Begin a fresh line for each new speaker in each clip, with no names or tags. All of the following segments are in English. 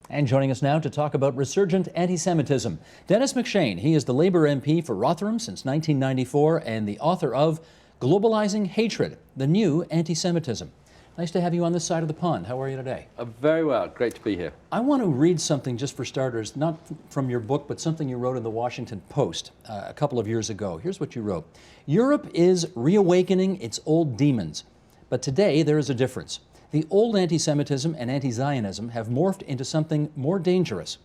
And joining us now to talk about resurgent anti-Semitism, Denis MacShane. He is the Labour MP for Rotherham since 1994 and the author of Globalizing Hatred, the New Anti-Semitism. Nice to have you on this side of the pond. How are you today?
Very well. Great to be here.
I want to read something just for starters, not from your book, but something you wrote in the Washington Post a couple of years ago. Here's what you wrote. Europe is reawakening its old demons, but today there is a difference. The old anti-Semitism and anti-Zionism have morphed into something more dangerous.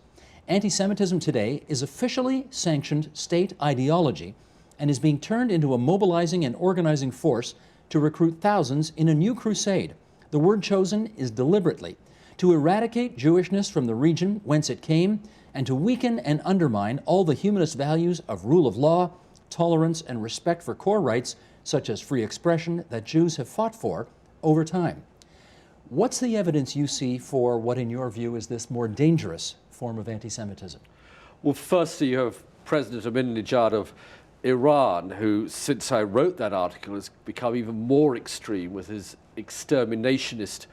Anti-Semitism today is officially sanctioned state ideology and is being turned into a mobilizing and organizing force to recruit thousands in a new crusade. The word chosen is deliberately to eradicate Jewishness from the region whence it came and to weaken and undermine all the humanist values of rule of law, tolerance, and respect for core rights such as free expression that Jews have fought for over time. What's the evidence you see for what, in your view, is this more dangerous form of anti-Semitism?
Well, firstly, you have President Ahmadinejad of Iran, who, since I wrote that article, has become even more extreme with his exterminationist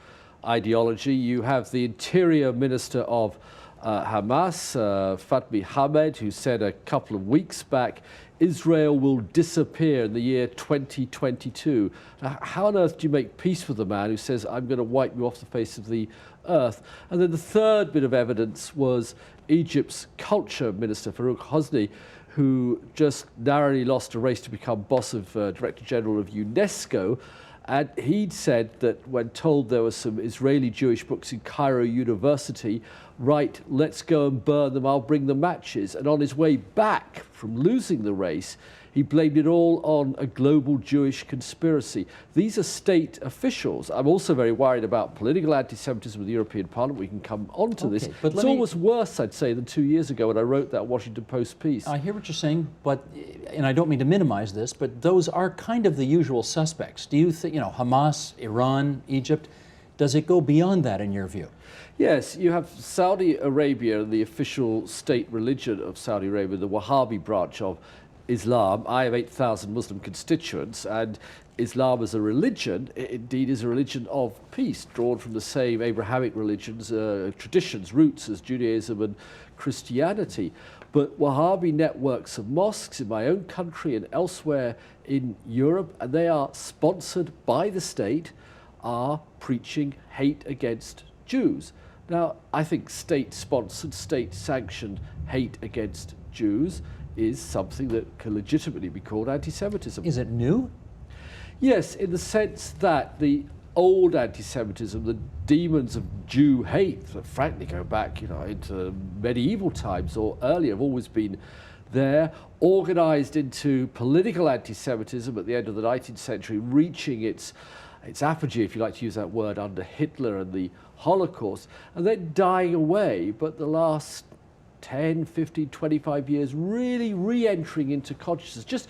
ideology. You have the Interior Minister of Hamas, Fatmi Hamed, who said a couple of weeks back, Israel will disappear in the year 2022. Now, how on earth do you make peace with a man who says, I'm going to wipe you off the face of the earth? And then the third bit of evidence was Egypt's culture minister, Farouk Hosni, who just narrowly lost a race to become boss of Director General of UNESCO. And he'd said that when told there were some Israeli Jewish books in Cairo University, right, let's go and burn them, I'll bring the matches. And on his way back from losing the race, he blamed it all on a global Jewish conspiracy. These are state officials. I'm also very worried about political anti-Semitism with the European Parliament. We can come on to this. But it's almost worse, I'd say, than 2 years ago when I wrote that Washington Post piece.
I hear what you're saying, but, and I don't mean to minimize this, but those are kind of the usual suspects. Do you think, Hamas, Iran, Egypt, does it go beyond that in your view?
Yes, you have Saudi Arabia, the official state religion of Saudi Arabia, the Wahhabi branch of Islam. I have 8,000 Muslim constituents, and Islam as a religion, indeed, is a religion of peace, drawn from the same Abrahamic religions, traditions, roots as Judaism and Christianity. But Wahhabi networks of mosques in my own country and elsewhere in Europe, and they are sponsored by the state, are preaching hate against Jews. Now, I think state-sponsored, state-sanctioned hate against Jews is something that can legitimately be called anti-Semitism.
Is it new?
Yes, in the sense that the old anti-Semitism, the demons of Jew hate, that frankly go back into medieval times or earlier, have always been there, organized into political anti-Semitism at the end of the 19th century, reaching its apogee, if you like to use that word, under Hitler and the Holocaust, and then dying away, but the last 10, 15, 25 years really re-entering into consciousness. Just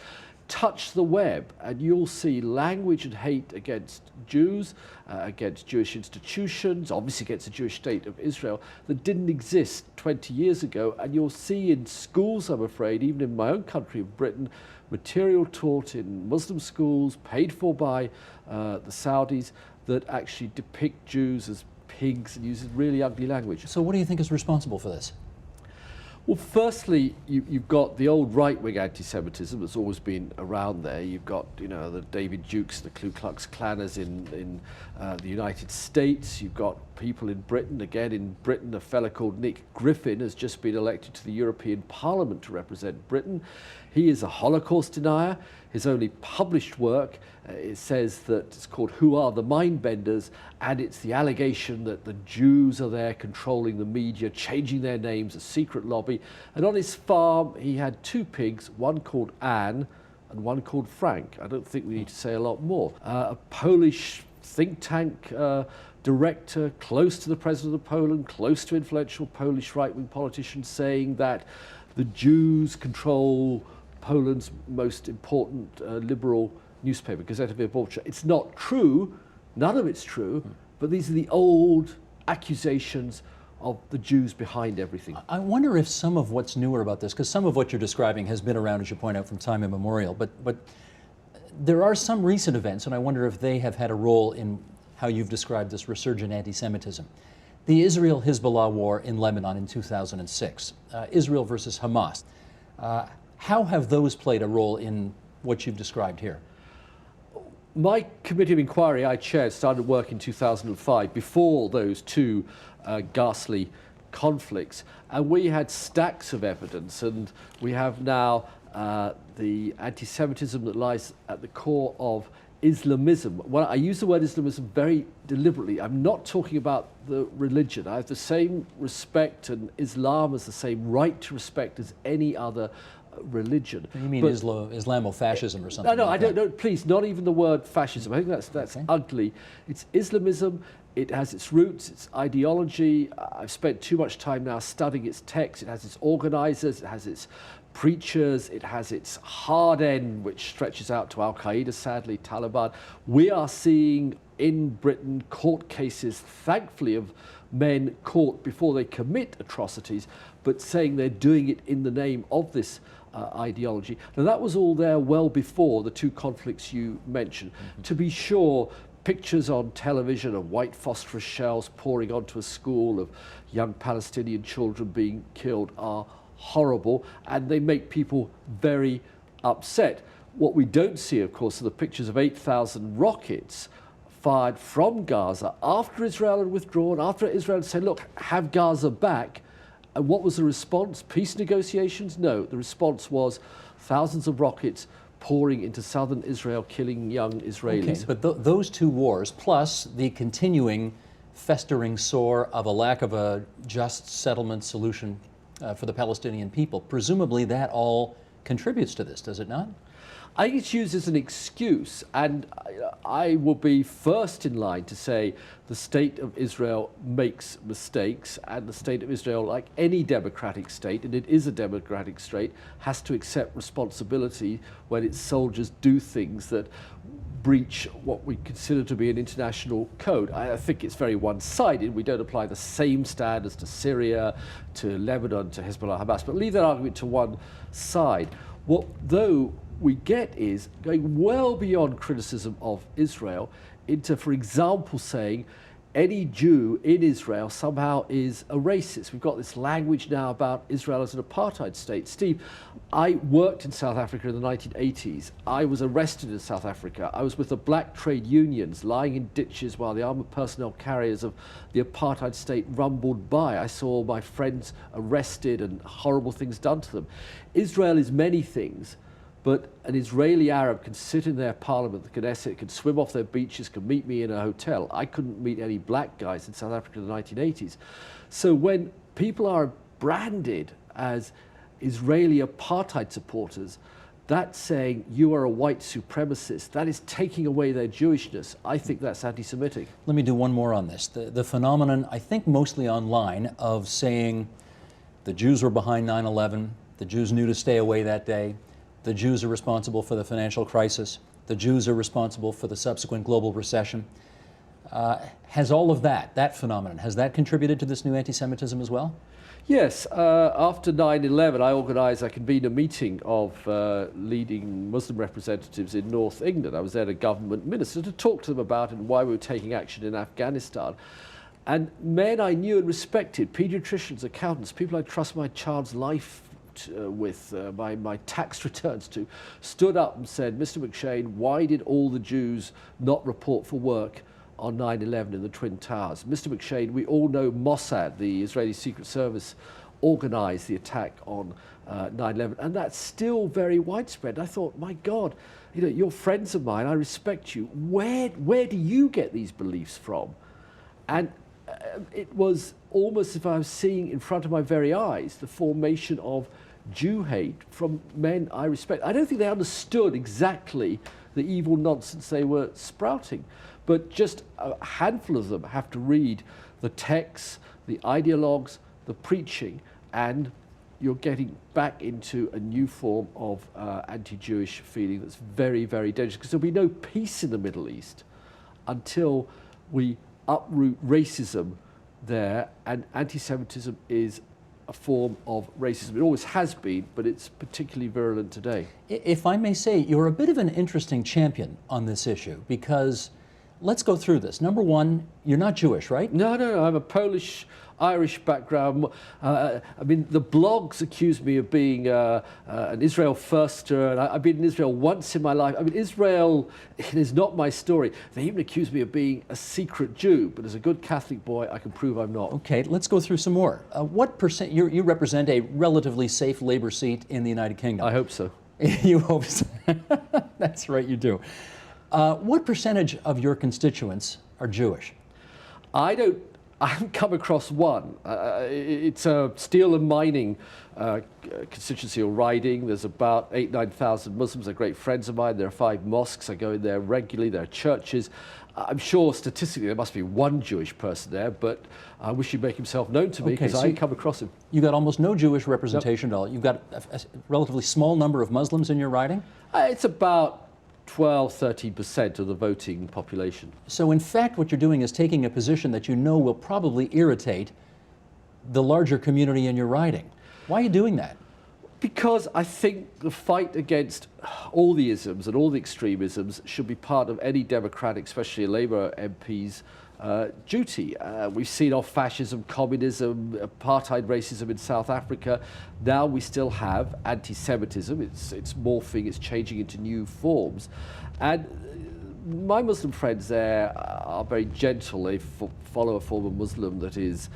touch the web and you'll see language and hate against Jews, against Jewish institutions, obviously against the Jewish state of Israel, that didn't exist 20 years ago. And you'll see in schools, I'm afraid, even in my own country of Britain, material taught in Muslim schools, paid for by the Saudis, that actually depict Jews as pigs and uses really ugly language.
So what do you think is responsible for this?
Well, firstly, you've got the old right-wing anti-Semitism that's always been around there. You've got, the David Dukes, the Ku Klux Klanners in the United States. You've got people in Britain. Again, in Britain, a fellow called Nick Griffin has just been elected to the European Parliament to represent Britain. He is a Holocaust denier. His only published work, it says that it's called Who Are the Mindbenders, and it's the allegation that the Jews are there controlling the media, changing their names, a secret lobby. And on his farm, he had two pigs, one called Anne and one called Frank. I don't think we need to say a lot more. A Polish think tank director, close to the president of Poland, close to influential Polish right-wing politicians, saying that the Jews control Poland's most important liberal newspaper, Gazeta Wyborcza. It's not true, none of it's true, but these are the old accusations of the Jews behind everything.
I wonder if some of what's newer about this, because some of what you're describing has been around, as you point out, from time immemorial, but there are some recent events, and I wonder if they have had a role in how you've described this resurgent anti-Semitism. the Israel-Hezbollah war in Lebanon in 2006, Israel versus Hamas. How have those played a role in what you've described here?
My committee of inquiry I chaired started work in 2005, before those two ghastly conflicts, and we had stacks of evidence, and we have now the anti-Semitism that lies at the core of Islamism. Well, I use the word Islamism very deliberately. I'm not talking about the religion. I have the same respect, and Islam has the same right to respect as any other religion.
You mean Islamofascism or something?
No,
like
I don't know. Please, not even the word fascism. I think that's
okay.
ugly. It's Islamism. It has its roots, its ideology. I've spent too much time now studying its text. It has its organizers. It has its preachers. It has its hard end, which stretches out to Al-Qaeda, sadly, Taliban. We are seeing in Britain court cases, thankfully, of men caught before they commit atrocities, but saying they're doing it in the name of this ideology. Now, that was all there well before the two conflicts you mentioned. Mm-hmm. To be sure, pictures on television of white phosphorus shells pouring onto a school, of young Palestinian children being killed, are horrible, and they make people very upset. What we don't see, of course, are the pictures of 8,000 rockets fired from Gaza after Israel had withdrawn, after Israel had said, look, have Gaza back. And what was the response? Peace negotiations? No. The response was thousands of rockets pouring into southern Israel, killing young Israelis.
Okay, but those two wars, plus the continuing festering sore of a lack of a just settlement solution for the Palestinian people, presumably that all contributes to this, does it not?
I think it's used as an excuse, and I will be first in line to say the state of Israel makes mistakes, and the state of Israel, like any democratic state, and it is a democratic state, has to accept responsibility when its soldiers do things that breach what we consider to be an international code. I think it's very one-sided. We don't apply the same standards to Syria, to Lebanon, to Hezbollah, Hamas, but leave that argument to one side. What, though, we get is going well beyond criticism of Israel into, for example, saying any Jew in Israel somehow is a racist. We've got this language now about Israel as an apartheid state. Steve, I worked in South Africa in the 1980s. I was arrested in South Africa. I was with the black trade unions lying in ditches while the armored personnel carriers of the apartheid state rumbled by. I saw my friends arrested and horrible things done to them. Israel is many things, but an Israeli Arab can sit in their parliament, the Knesset, can swim off their beaches, can meet me in a hotel. I couldn't meet any black guys in South Africa in the 1980s. So when people are branded as Israeli apartheid supporters, that's saying you are a white supremacist. That is taking away their Jewishness. I think that's anti-Semitic.
Let me do one more on this. The phenomenon, I think mostly online, of saying the Jews were behind 9/11, the Jews knew to stay away that day, the Jews are responsible for the financial crisis, the Jews are responsible for the subsequent global recession. Has all of that phenomenon, has that contributed to this new anti-Semitism as well?
Yes, after 9/11, I convened a meeting of leading Muslim representatives in North England. I was there, a government minister, to talk to them about it and why we were taking action in Afghanistan. And men I knew and respected, pediatricians, accountants, people I trust my child's life with, my tax returns to, stood up and said, Mr. McShane, why did all the Jews not report for work on 9/11 in the Twin Towers? Mr. McShane, we all know Mossad, the Israeli Secret Service, organized the attack on 9/11, and that's still very widespread. I thought, my God, you know, you're friends of mine, I respect you. Where do you get these beliefs from? And it was almost as if I was seeing in front of my very eyes the formation of Jew hate from men I respect. I don't think they understood exactly the evil nonsense they were sprouting, but just a handful of them have to read the texts, the ideologues, the preaching, and you're getting back into a new form of anti-Jewish feeling that's very, very dangerous, because there'll be no peace in the Middle East until we uproot racism there, and anti-Semitism is a form of racism. It always has been, but it's particularly virulent today.
If I may say, you're a bit of an interesting champion on this issue, because let's go through this. Number one, you're not Jewish, right?
No, no, no. I'm a Polish-Irish background. I mean, the blogs accuse me of being an Israel firster, and I've been in Israel once in my life. I mean, Israel is not my story. They even accuse me of being a secret Jew, but as a good Catholic boy, I can prove I'm not.
Okay, let's go through some more. What percent, you represent a relatively safe labor seat in the United Kingdom.
I hope so.
You hope so. That's right, you do. What percentage of your constituents are Jewish?
I haven't come across one. It's a steel and mining constituency or riding. There's about 9,000 Muslims. They're great friends of mine. There are 5 mosques. I go in there regularly. There are churches. I'm sure statistically there must be one Jewish person there, but I wish he'd make himself known to me because I ain't come across him.
You got almost no Jewish representation at all. You've got a relatively small number of Muslims in your riding?
It's about 12–13% of the voting population.
So in fact what you're doing is taking a position that you know will probably irritate the larger community in your riding. Why are you doing that?
Because I think the fight against all the isms and all the extremisms should be part of any Democratic, especially Labour MP's duty. We've seen off fascism, communism, apartheid racism in South Africa. Now we still have anti-Semitism. It's morphing, it's changing into new forms. And my Muslim friends there are very gentle. They follow a form of Muslim that is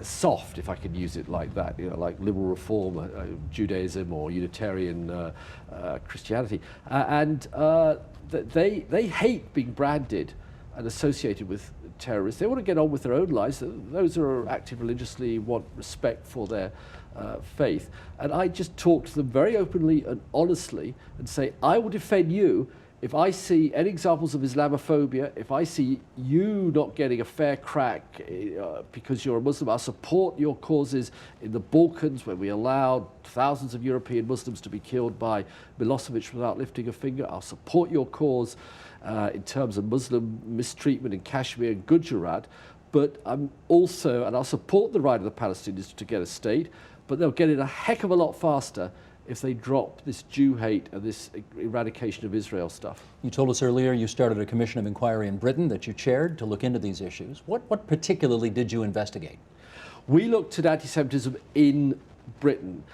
soft, if I can use it like that, like liberal reform, Judaism or Unitarian Christianity. They hate being branded and associated with terrorists. They want to get on with their own lives. Those who are active religiously want respect for their faith. And I just talk to them very openly and honestly and say, I will defend you if I see any examples of Islamophobia, if I see you not getting a fair crack because you're a Muslim. I'll support your causes in the Balkans, where we allowed thousands of European Muslims to be killed by Milosevic without lifting a finger. I'll support your cause in terms of Muslim mistreatment in Kashmir and Gujarat. But I'm also, and I'll support the right of the Palestinians to get a state, but they'll get it a heck of a lot faster if they drop this Jew hate and this eradication of Israel stuff.
You told us earlier you started a commission of inquiry in Britain that you chaired to look into these issues. What particularly did you investigate?
We looked at anti-Semitism in Britain.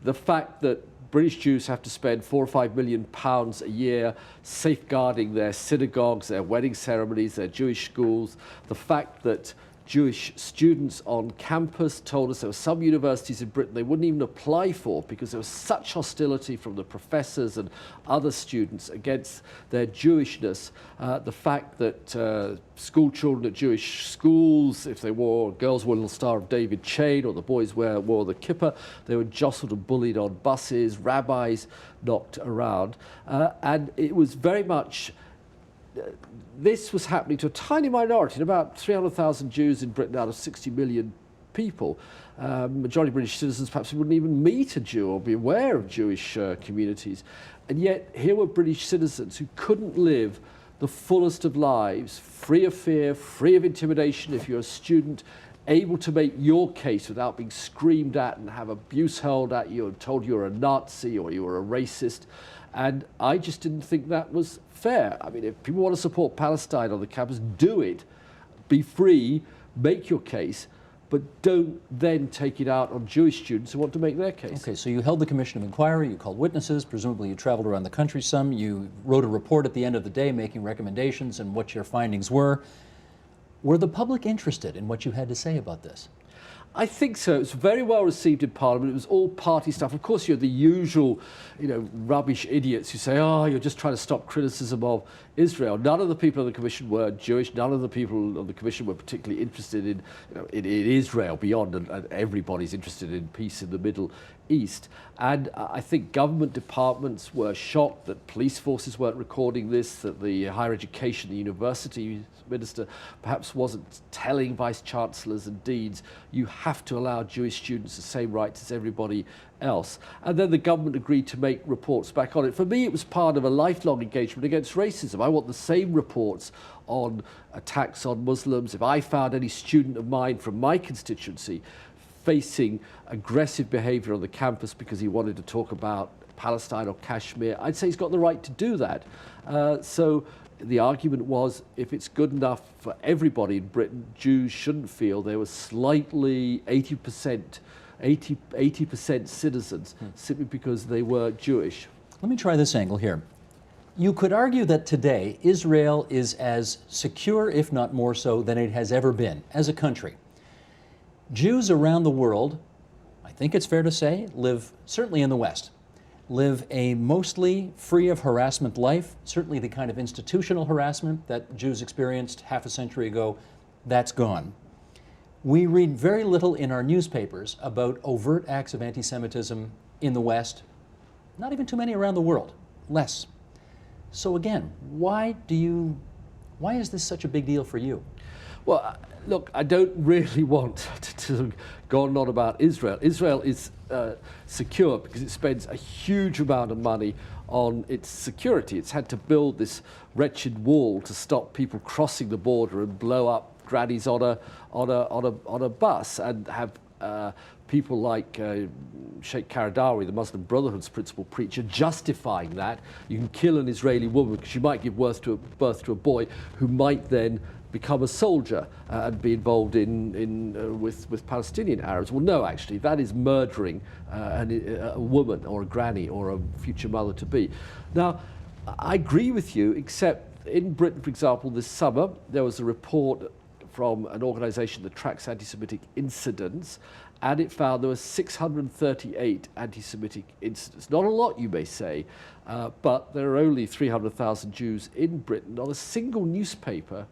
The fact that British Jews have to spend £4 or £5 million a year safeguarding their synagogues, their wedding ceremonies, their Jewish schools. The fact that Jewish students on campus told us there were some universities in Britain they wouldn't even apply for because there was such hostility from the professors and other students against their Jewishness. The fact that school children at Jewish schools, if they wore, girls wore a little Star of David chain or the boys wore the kippah, they were jostled and bullied on buses, rabbis knocked around. And it was very much this was happening to a tiny minority, about 300,000 Jews in Britain out of 60 million people. Majority of British citizens perhaps wouldn't even meet a Jew or be aware of Jewish communities. And yet here were British citizens who couldn't live the fullest of lives, free of fear, free of intimidation if you're a student, able to make your case without being screamed at and have abuse hurled at you and told you were a Nazi or you were a racist. And I just didn't think that was fair. I mean, if people want to support Palestine on the campus, do it. Be free, make your case, but don't then take it out on Jewish students who want to make their case.
Okay, so you held the commission of inquiry, you called witnesses, presumably you traveled around the country some, you wrote a report at the end of the day making recommendations and what your findings were. Were the public interested in what you had to say about this?
I think so. It was very well received in Parliament. It was all party stuff. Of course, you're the usual, rubbish idiots who say, oh, you're just trying to stop criticism of Israel. None of the people on the Commission were Jewish. None of the people on the Commission were particularly interested in, in Israel beyond, and everybody's interested in peace in the Middle East. And I think government departments were shocked that police forces weren't recording this, that the higher education, the university minister perhaps wasn't telling vice chancellors and deans, you have to allow Jewish students the same rights as everybody else. And then the government agreed to make reports back on it. For me, it was part of a lifelong engagement against racism. I want the same reports on attacks on Muslims. If I found any student of mine from my constituency facing aggressive behavior on the campus because he wanted to talk about Palestine or Kashmir, I'd say he's got the right to do that. So the argument was, if it's good enough for everybody in Britain, Jews shouldn't feel they were slightly 80% citizens simply because they were Jewish.
Let me try this angle here. You could argue that today Israel is as secure, if not more so, than it has ever been as a country. Jews around the world, I think it's fair to say, live, certainly in the West, live a mostly free of harassment life, certainly the kind of institutional harassment that Jews experienced half a century ago, that's gone. We read very little in our newspapers about overt acts of anti-Semitism in the West, not even too many around the world, less. So again, why is this such a big deal for you?
Well, look, I don't really want to go on and on about Israel. Israel is secure because it spends a huge amount of money on its security. It's had to build this wretched wall to stop people crossing the border and blow up grannies on a bus, and have people like Sheikh Qaradawi, the Muslim Brotherhood's principal preacher, justifying that. You can kill an Israeli woman because she might give birth to a boy who might then become a soldier and be involved with Palestinian Arabs. Well, no, actually, that is murdering a woman or a granny or a future mother-to-be. Now, I agree with you, except in Britain, for example, this summer, there was a report from an organisation that tracks anti-Semitic incidents, and it found there were 638 anti-Semitic incidents. Not a lot, you may say, but there are only 300,000 Jews in Britain. Not a single newspaper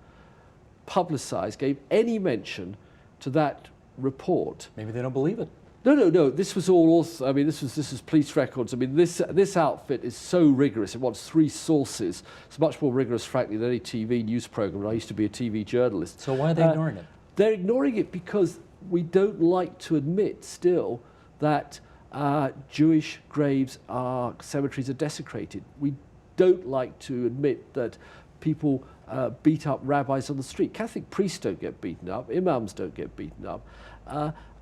publicised, gave any mention to that report.
Maybe they don't believe it.
No. This was all also, I mean, this was police records. I mean, this outfit is so rigorous. It wants 3 sources. It's much more rigorous, frankly, than any TV news program. I used to be a TV journalist.
So why are they ignoring it?
They're ignoring it because we don't like to admit still that Jewish graves cemeteries are desecrated. We don't like to admit that people beat up rabbis on the street. Catholic priests don't get beaten up. Imams don't get beaten up.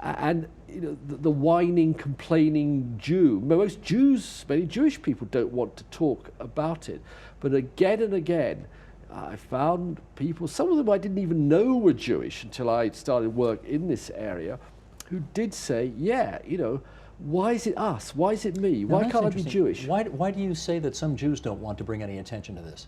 And you know, the whining, complaining Jew. Most Jews, many Jewish people don't want to talk about it. But again and again, I found people, some of them I didn't even know were Jewish until I started work in this area, who did say, yeah, you know, why is it us? Why is it me?
Now,
why can't I be Jewish?
Why do you say that some Jews don't want to bring any attention to this?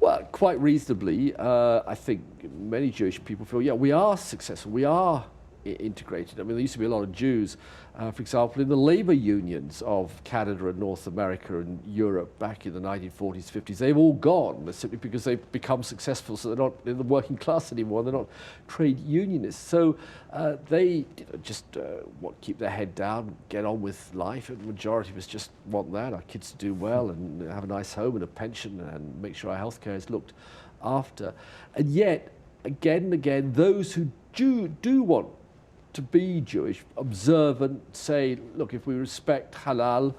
Well, quite reasonably, I think many Jewish people feel, yeah, we are successful, we are integrated. I mean, there used to be a lot of Jews, for example, in the labor unions of Canada and North America and Europe back in the 1940s, 50s. They've all gone simply because they've become successful, so they're not in the working class anymore. They're not trade unionists. So they just keep their head down, get on with life. And the majority of us just want that, our kids to do well and have a nice home and a pension and make sure our healthcare is looked after. And yet, again and again, those who do want to be Jewish, observant, say, look, if we respect halal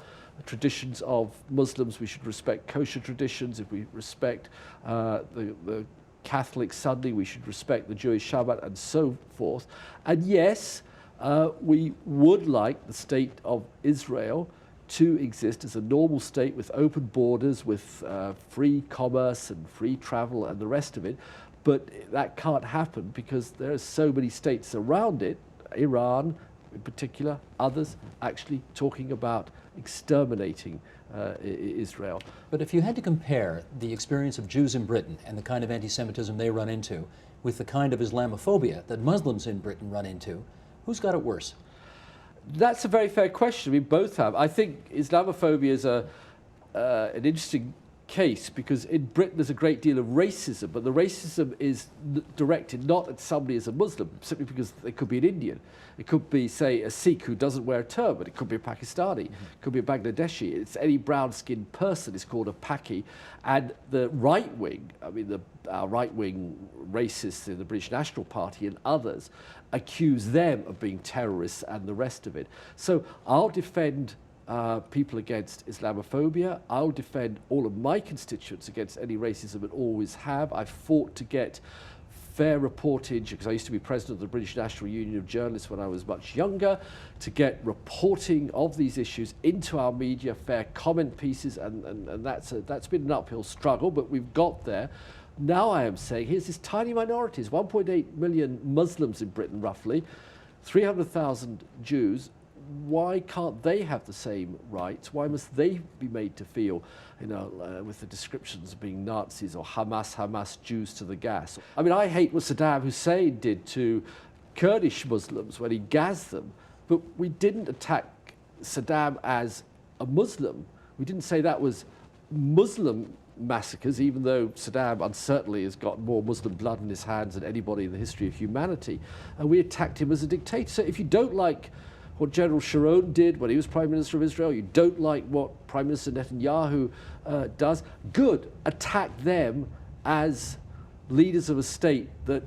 traditions of Muslims, we should respect kosher traditions. If we respect the Catholic Sunday, we should respect the Jewish Shabbat, and so forth. And yes, we would like the state of Israel to exist as a normal state with open borders, with free commerce and free travel and the rest of it. But that can't happen because there are so many states around it, Iran in particular, others actually talking about exterminating Israel.
But if you had to compare the experience of Jews in Britain and the kind of anti-Semitism they run into with the kind of Islamophobia that Muslims in Britain run into, who's got it worse?
That's a very fair question. We both have. I think Islamophobia is an interesting case because in Britain there's a great deal of racism, but the racism is directed not at somebody as a Muslim, simply because it could be an Indian. It could be, say, a Sikh who doesn't wear a turban. It could be a Pakistani. It could be a Bangladeshi. It's any brown-skinned person is called a Paki. And the right wing, I mean, our right-wing racists in the British National Party and others, accuse them of being terrorists and the rest of it. So I'll defend people against Islamophobia. I'll defend all of my constituents against any racism and always have. I've fought to get fair reportage, because I used to be president of the British National Union of Journalists when I was much younger, to get reporting of these issues into our media, fair comment pieces, and that's been an uphill struggle, but we've got there. Now I am saying, here's this tiny minorities, 1.8 million Muslims in Britain roughly, 300,000 Jews. Why can't they have the same rights? Why must they be made to feel, with the descriptions of being Nazis or Hamas, Jews to the gas? I mean, I hate what Saddam Hussein did to Kurdish Muslims when he gassed them, but we didn't attack Saddam as a Muslim. We didn't say that was Muslim massacres, even though Saddam uncertainly has got more Muslim blood in his hands than anybody in the history of humanity. And we attacked him as a dictator. So if you don't like what General Sharon did when he was Prime Minister of Israel, you don't like what Prime Minister Netanyahu does, good, attack them as leaders of a state that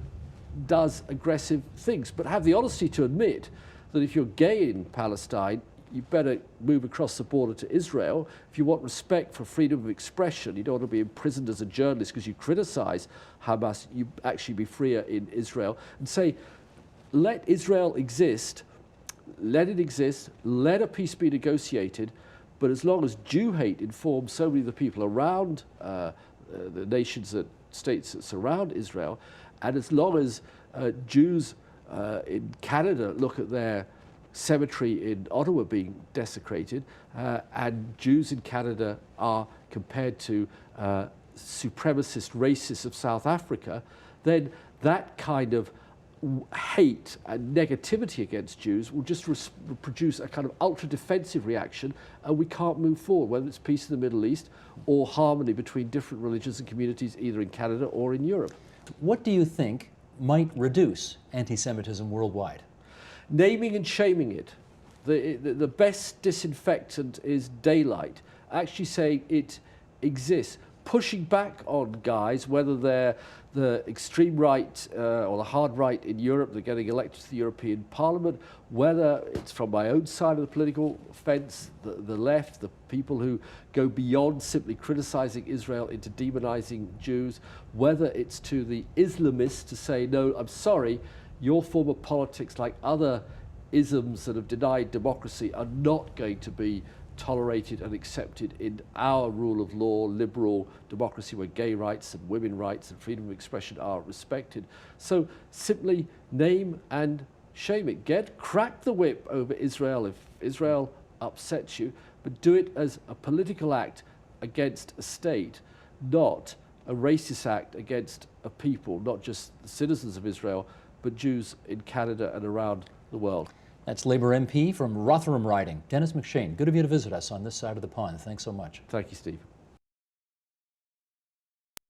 does aggressive things. But have the honesty to admit that if you're gay in Palestine, you better move across the border to Israel. If you want respect for freedom of expression, you don't want to be imprisoned as a journalist because you criticize Hamas, you actually be freer in Israel. And say, let Israel exist, let it exist, let a peace be negotiated, but as long as Jew hate informs so many of the people around the nations, states that surround Israel, and as long as Jews in Canada look at their cemetery in Ottawa being desecrated, and Jews in Canada are compared to supremacist racists of South Africa, then that kind of hate and negativity against Jews will just produce a kind of ultra-defensive reaction, and we can't move forward, whether it's peace in the Middle East or harmony between different religions and communities either in Canada or in Europe.
What do you think might reduce anti-Semitism worldwide?
Naming and shaming it. The best disinfectant is daylight. Actually saying it exists. Pushing back on guys, whether they're the extreme right or the hard right in Europe, they're getting elected to the European Parliament, whether it's from my own side of the political fence, the left, the people who go beyond simply criticizing Israel into demonizing Jews, whether it's to the Islamists to say, no, I'm sorry, your form of politics, like other isms that have denied democracy, are not going to be tolerated and accepted in our rule of law, liberal democracy where gay rights and women rights and freedom of expression are respected. So simply name and shame it. Crack the whip over Israel if Israel upsets you, but do it as a political act against a state, not a racist act against a people, not just the citizens of Israel, but Jews in Canada and around the world.
That's Labour MP from Rotherham Riding, Denis MacShane. Good of you to visit us on this side of the pond. Thanks so much.
Thank you, Steve.